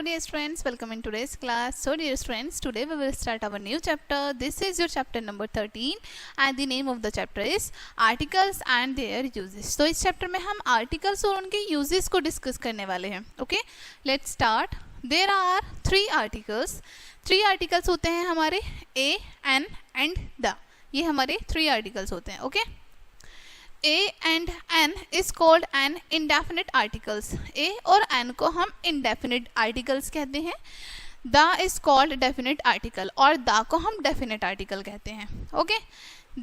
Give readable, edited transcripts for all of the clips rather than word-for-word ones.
dear students, welcome in today's class. So dear students, today we will start our new chapter. This is your chapter number 13 and the name of the chapter is articles and their uses. तो इस chapter में हम articles और उनके uses को discuss करने वाले हैं. Okay, let's start. There are three articles. Three articles होते हैं हमारे a, an and the. ये हमारे three articles होते हैं. Okay. A and an is called an indefinite articles. A और an को हम indefinite articles कहते हैं. The is called definite article और the को हम definite article कहते हैं. Okay.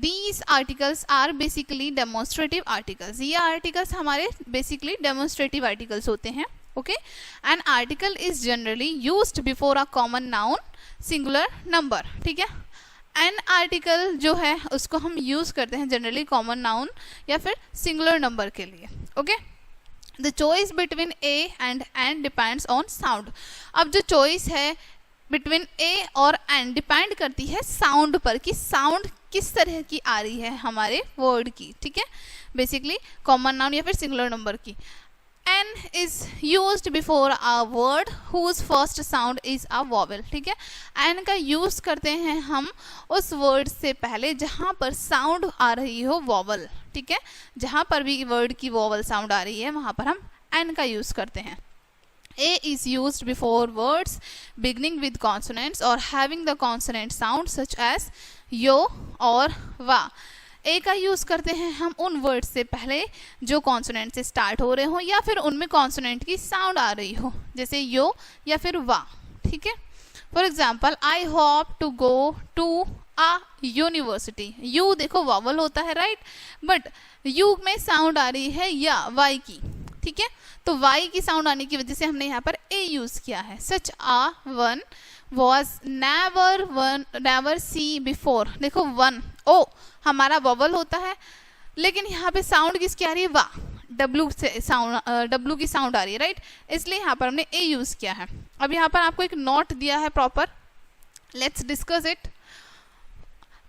These articles are basically demonstrative articles. ये articles हमारे basically demonstrative articles होते हैं. Okay. An article is generally used before a common noun, singular number. ठीक है. एन आर्टिकल जो है उसको हम यूज़ करते हैं जनरली कॉमन नाउन या फिर सिंगुलर नंबर के लिए. Okay. The choice between a and an depends on sound. अब जो चॉइस है between A or N depend करती है साउंड पर कि साउंड किस तरह की आ रही है हमारे वर्ड की. ठीक है. बेसिकली कॉमन नाउन या फिर सिंगुलर नंबर की. N is used before a word whose first sound is a vowel. ठीक है. N का यूज करते हैं हम उस वर्ड से पहले जहाँ पर साउंड आ रही हो वॉवल. ठीक है. जहाँ पर भी वर्ड की वॉवल साउंड आ रही है वहाँ पर हम N का यूज करते हैं. A is used before words beginning with consonants or having the consonant sound such as yo और wa. ए का यूज़ करते हैं हम उन वर्ड से पहले जो कॉन्सोनेंट से स्टार्ट हो रहे हो या फिर उनमें कॉन्सोनेंट की साउंड आ रही हो जैसे यो या फिर वा. ठीक है. For example I hope to go to a university. U देखो वॉवल होता है राइट, बट यू में साउंड आ रही है या वाई की. ठीक है. तो वाई की साउंड आने की वजह से हमने यहाँ पर ए यूज़ किया है. Such a one was never see before. देखो वन ओ हमारा वॉवल होता है लेकिन यहाँ पे साउंड किसकी आ रही है वा. डब्लू से साउंड डब्लू की साउंड आ रही है राइट, इसलिए यहाँ पर हमने ए यूज़ किया है. अब यहाँ पर आपको एक नोट दिया है proper. Let's discuss it.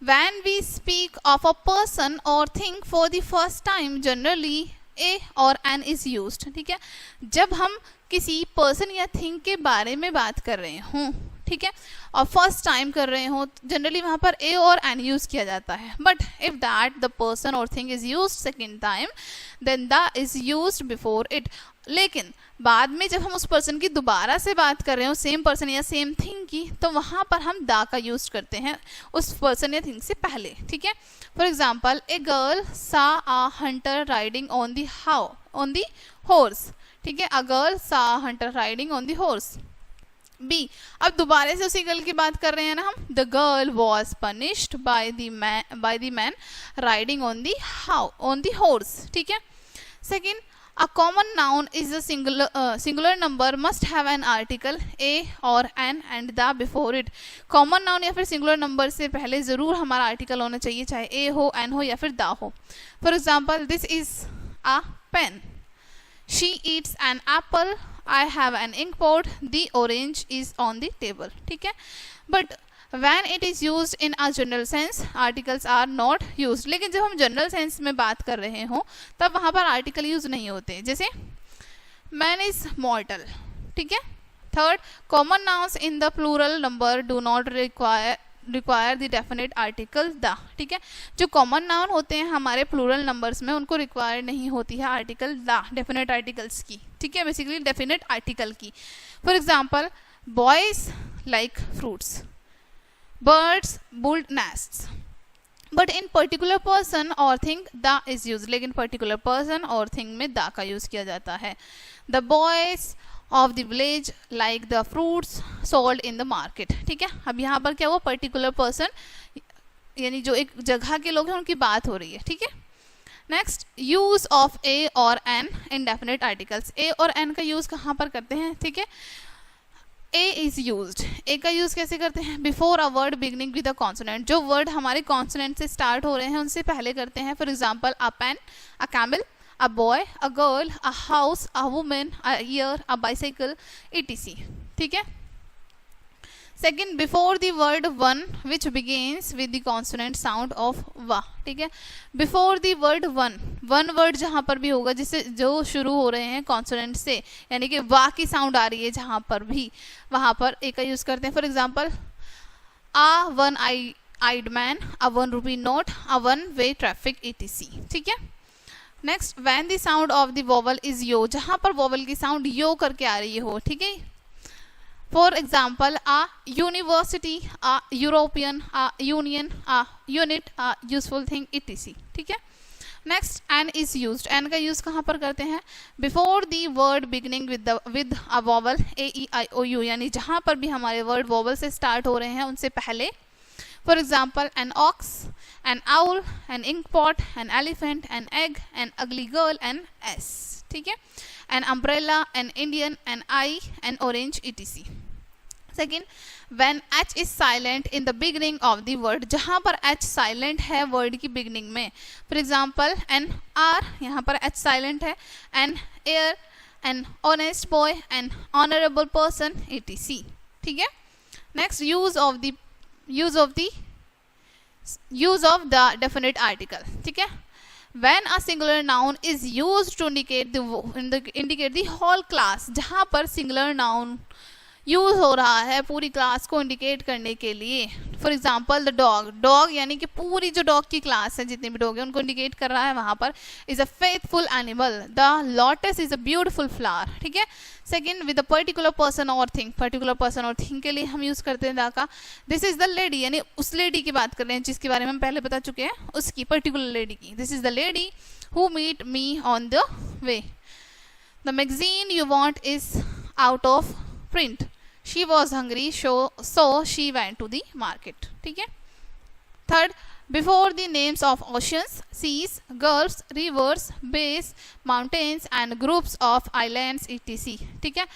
When we speak of a person or thing for the first time, generally A और N is used. ठीक है. जब हम किसी पर्सन या थिंग के बारे में बात कर रहे हों, ठीक है, और फर्स्ट टाइम कर रहे हो जनरली वहाँ पर ए और एन यूज़ किया जाता है. But if that the person or thing is used second time then the is used before it. लेकिन बाद में जब हम उस पर्सन की दोबारा से बात कर रहे हो सेम पर्सन या सेम थिंग की तो वहाँ पर हम दा का यूज़ करते हैं उस पर्सन या थिंग से पहले. ठीक है. For example a girl saw a hunter riding on the horse. ठीक है. A girl saw hunter riding on the horse. B. अब दोबारा से उसी गर्ल की बात कर रहे हैं ना हम. The girl was punished by the man riding on the horse. ठीक है. Second, a common noun is a singular number must have an article a or an and the before it. common noun या फिर singular number से पहले ज़रूर हमारा article होना चाहिए, चाहे a हो, n हो या फिर da हो. For example, this is a pen. She eats an apple. I have an ink pot. The orange is on the table. ठीक है. But when it is used in a general sense, articles are not used. लेकिन जब हम general sense में बात कर रहे हों तब वहाँ पर आर्टिकल यूज नहीं होते. जैसे man is mortal. ठीक है. Third, common nouns in the plural number do not require the definite article the. ठीक है. जो कॉमन नाउन होते हैं हमारे प्लूरल नंबर्स में उनको रिक्वायर नहीं होती है आर्टिकल द, डेफिनेट आर्टिकल्स की. ठीक है. बेसिकली डेफिनेट आर्टिकल की. For example boys like fruits, birds build nests. But in particular person or thing the is used. लेकिन particular person और thing में the का यूज़ किया जाता है. The boys of the village like the fruits sold in the market. ठीक है. अब यहाँ पर क्या हुआ, particular person यानी जो एक जगह के लोग हैं उनकी बात हो रही है. ठीक है. नेक्स्ट, यूज़ ऑफ a और n indefinite articles. a और n का यूज़ कहाँ पर करते हैं. ठीक है. A is used. A का यूज़ कैसे करते हैं. Before a word beginning with a consonant. जो वर्ड हमारे कॉन्सोनेंट से स्टार्ट हो रहे हैं उनसे पहले करते हैं. For example a pen, a camel, a boy, a girl, a house, a women, a year, a bicycle, etc. ठीक है. Second, before the word one which begins with the consonant sound of वा, ठीक है। Before the word one, one word जहाँ पर भी होगा जिससे जो शुरू हो रहे हैं कॉन्सोनेंट से, यानी कि वा की साउंड आ रही है जहाँ पर भी, वहाँ पर ए का यूज करते हैं। For example, a one eyed man, a 1 rupee note, a 1 way traffic, etc, ठीक है। Next, when the sound of the vowel is you, जहाँ पर वोवल की साउंड यो करके आ रही हो, ठीक है। For example, a university, a European, a union, a unit, a useful thing, etc, ठीक है। Next, an is used, an का यूज कहाँ पर करते हैं? Before the word beginning with a vowel, A E I O U, यानी जहाँ पर भी हमारे वर्ड वोवल से स्टार्ट हो रहे हैं उनसे पहले। For example, an ox, an owl, an ink pot, an elephant, an egg, an ugly girl, an ass, ठीक है। An umbrella, an Indian, an eye, an orange, etc. Second, when H is silent in the beginning of the word, जहाँ पर H silent है word की beginning में। For example, an hour, यहाँ पर H silent है, an heir, an honest boy, an honourable person, etc, ठीक है। Next, use of the definite article, ठीक है। When a singular noun is used to indicate the whole class, जहाँ पर singular noun use हो रहा है पूरी क्लास को इंडिकेट करने के लिए। For example, the dog, dog यानी कि पूरी जो डॉग की क्लास है, जितने भी डॉग है उनको इंडिकेट कर रहा है वहाँ पर। Is a faithful animal, the lotus is a beautiful flower, ठीक है। Second, with a particular person or thing, particular person or thing के लिए हम यूज करते हैं दा का। दिस इज द लेडी, यानी उस लेडी की बात कर रहे हैं जिसके बारे में हम पहले बता चुके हैं, उसकी पर्टिकुलर लेडी की। This is the lady who meet me on the way. The magazine you want is out of print, she was hungry so she went to the market, ठीक है। Third, before the names of oceans, seas, gulfs, rivers, bays, mountains and groups of islands, etc, ठीक है।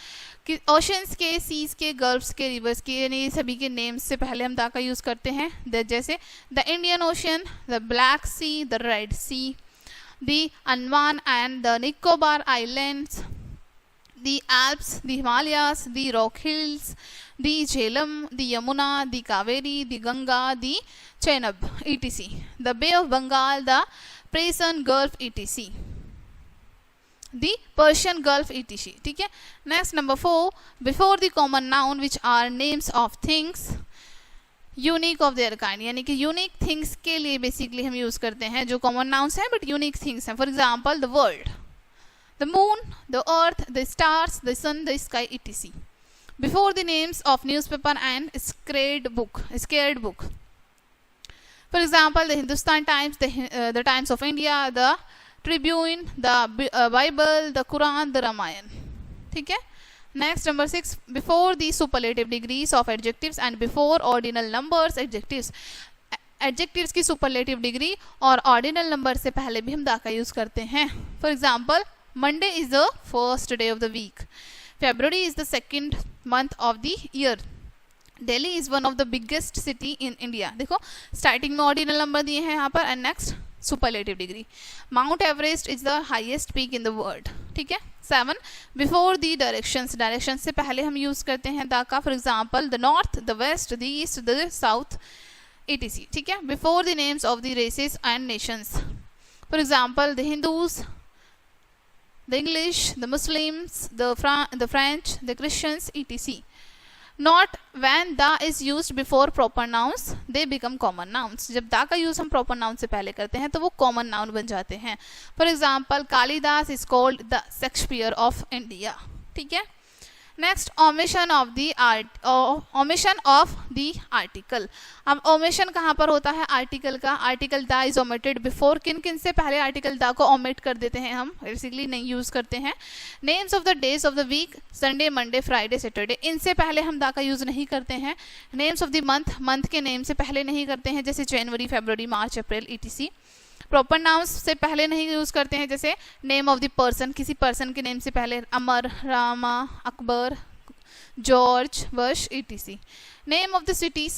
कि oceans के, seas के, gulfs के, rivers के, यानी सभी के नेम्स से पहले हम दा का यूज करते हैं। जैसे the Indian Ocean, the Black Sea, the Red Sea, the Andaman and the Nicobar Islands, the Alps, the Himalayas, the Rock Hills, the Jhelum, the Yamuna, the Kaveri, the Ganga, the Chenab, etc. The Bay of Bengal, the Persian Gulf, etc. The Persian Gulf, etc. ठीक है। Next, number 4, before the common noun which are names of things unique of their kind, यानी कि unique things के लिए basically हम use करते हैं जो कॉमन नाउन्स हैं बट यूनिक थिंग्स हैं। For example, the world, the moon, the earth, the stars, the sun, the sky, etc. Before the names of newspaper and scared book. For example, the Hindustan Times, the Times of India, the Tribune, the Bible, the Quran, the Ramayana, ठीक है। Next, number 6, before the superlative degrees of adjectives and before ordinal numbers, adjectives. Adjectives की superlative degree और ordinal number से पहले भी हम the का use करते हैं। For example, Monday is the first day of the week. February is the second month of the year. Delhi is one of the biggest city in India. देखो starting में ordinal number दिए हैं यहाँ पर and next superlative degree. Mount Everest is the highest peak in the world, ठीक है। 7, before the directions, directions से पहले हम यूज करते हैं दा का। For example, the north, the west, the east, the south, etc, ठीक है। Before the names of the races and nations, for example, the Hindus, the English, the Muslims, the French, the Christians, etc. Not when da is used before proper nouns, they become common nouns. जब da का use हम proper noun से पहले करते हैं तो वो common noun बन जाते हैं। For example, Kalidas is called the Shakespeare of India, ठीक है। Next, omission of the article. अब ओमिशन कहाँ पर होता है आर्टिकल का? आर्टिकल दा इज ओमिटेड बिफोर, किन किन से पहले आर्टिकल दा को ओमिट कर देते हैं हम, बेसिकली नहीं यूज करते हैं। Names of the days of the week, Sunday, Monday, Friday, Saturday, इनसे पहले हम दा का यूज नहीं करते हैं। Names of the month, month के नेम से पहले नहीं करते हैं, जैसे जनवरी, फरवरी, मार्च, अप्रैल, etc। प्रॉपर नाउन्स से पहले नहीं यूज करते हैं, जैसे नेम ऑफ द पर्सन, किसी पर्सन के नेम से पहले, Amar, Rama, Akbar, George, Varsh, etc. Name of the cities,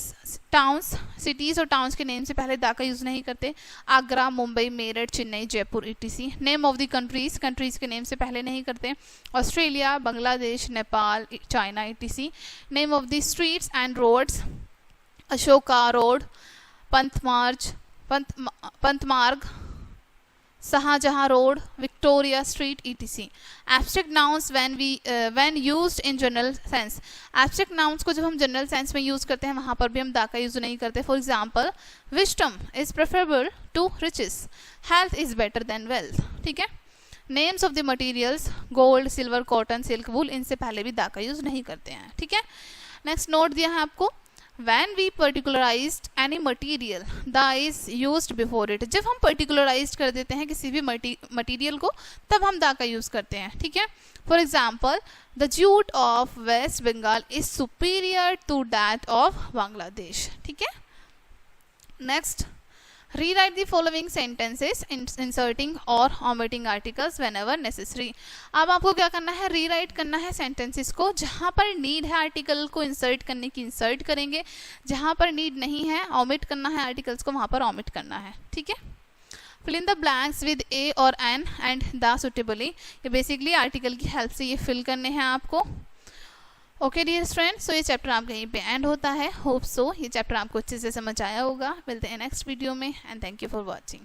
towns, cities और टाउन्स के नेम से पहले दा का यूज नहीं करते. Agra, Mumbai, Meerut, Chennai, Jaipur, etc. Name of the countries, countries के नेम से पहले नहीं करते. Australia, Bangladesh, Nepal, China, etc. Name of the streets and roads, Ashoka road, Panthmarg, Shahjahan road, Victoria street, etc. Abstract nouns when used in general sense, abstract nouns को जब हम जनरल सेंस में use करते हैं वहां पर भी हम दा का यूज नहीं करते. For example, wisdom is preferable to riches, health is better than wealth. ठीक है. Names of the materials, gold, silver, cotton, silk, wool, इनसे पहले भी दा का यूज नहीं करते हैं. ठीक है. नेक्स्ट नोट दिया है आपको, when we particularized any material, da is used before it. जब हम particularized कर देते हैं किसी भी मटीरियल को तब हम da का यूज करते हैं. ठीक है. For example, the jute of West Bengal is superior to that of Bangladesh. ठीक है. Next, rewrite the following sentences inserting or omitting articles whenever necessary. अब आपको क्या करना है, रीराइट करना है सेंटेंसेस को. जहां पर नीड है आर्टिकल को इंसर्ट करने की इंसर्ट करेंगे, जहां पर नीड नहीं है ओमिट करना है आर्टिकल्स को वहां पर ओमिट करना है. ठीक है. Fill in the blanks with a or an and the suitably. ये बेसिकली आर्टिकल की हेल्प से ये फिल करने हैं आपको. ओके डियर फ्रेंड्स, सो ये चैप्टर आपका यहीं पे एंड होता है. होप सो ये चैप्टर आपको अच्छे से समझ आया होगा. मिलते हैं नेक्स्ट वीडियो में and thank you for watching.